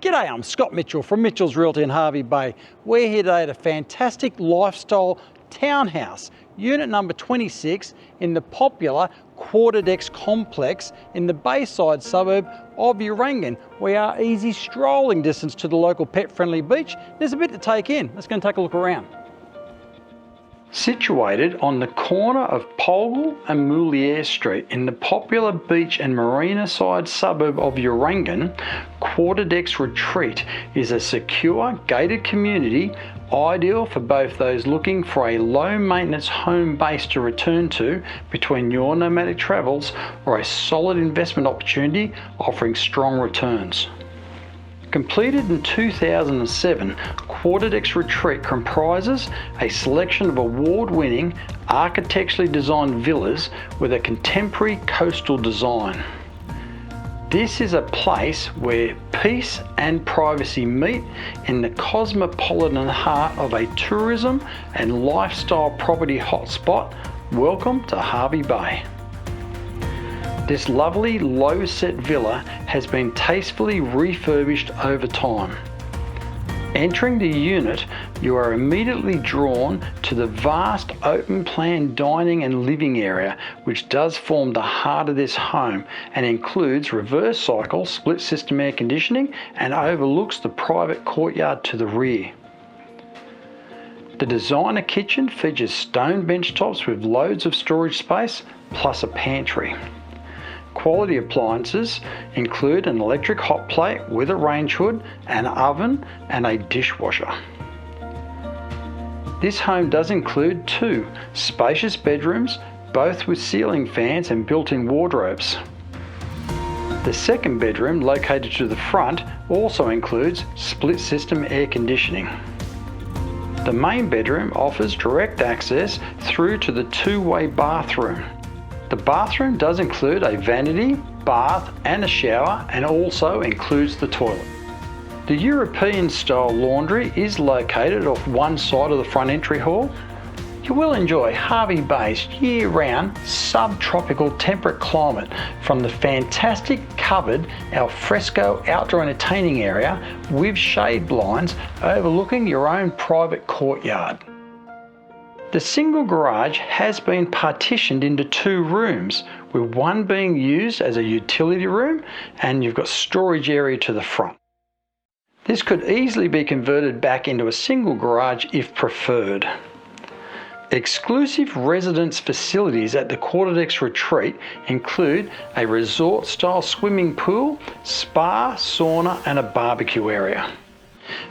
G'day, I'm Scott Mitchell from Mitchell's Realty in Hervey Bay. We're here today at a fantastic lifestyle townhouse, unit number 26 in the popular Quaterdecks complex in the Bayside suburb of Urangan. We are easy strolling distance to the local pet-friendly beach. There's a bit to take in. Let's go and take a look around. Situated on the corner of Pulgul and Moolyyir Street in the popular beach and marina side suburb of Urangan, Quarterdecks Retreat is a secure, gated community ideal for both those looking for a low-maintenance home base to return to between your nomadic travels or a solid investment opportunity offering strong returns. Completed in 2007, Quarterdecks Retreat comprises a selection of award-winning, architecturally designed villas with a contemporary coastal design. This is a place where peace and privacy meet in the cosmopolitan heart of a tourism and lifestyle property hotspot. Welcome to Hervey Bay. This lovely low-set villa has been tastefully refurbished over time. Entering the unit, you are immediately drawn to the vast open-plan dining and living area, which does form the heart of this home and includes reverse cycle split system air conditioning and overlooks the private courtyard to the rear. The designer kitchen features stone bench tops with loads of storage space plus a pantry. Quality appliances include an electric hot plate with a range hood, an oven and a dishwasher. This home does include two spacious bedrooms, both with ceiling fans and built-in wardrobes. The second bedroom, located to the front, also includes split system air conditioning. The main bedroom offers direct access through to the two-way bathroom. The bathroom does include a vanity, bath and a shower, and also includes the toilet. The European style laundry is located off one side of the front entry hall. You will enjoy Hervey Bay's year-round subtropical temperate climate from the fantastic covered alfresco outdoor entertaining area with shade blinds overlooking your own private courtyard. The single garage has been partitioned into two rooms, with one being used as a utility room and you've got storage area to the front. This could easily be converted back into a single garage if preferred. Exclusive residence facilities at the Quarterdecks Retreat include a resort-style swimming pool, spa, sauna and a barbecue area.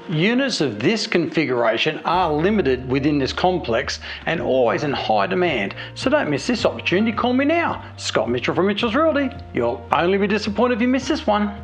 Units of this configuration are limited within this complex and always in high demand, so don't miss this opportunity. Call me now, Scott Mitchell from Mitchell's Realty. You'll only be disappointed if you miss this one.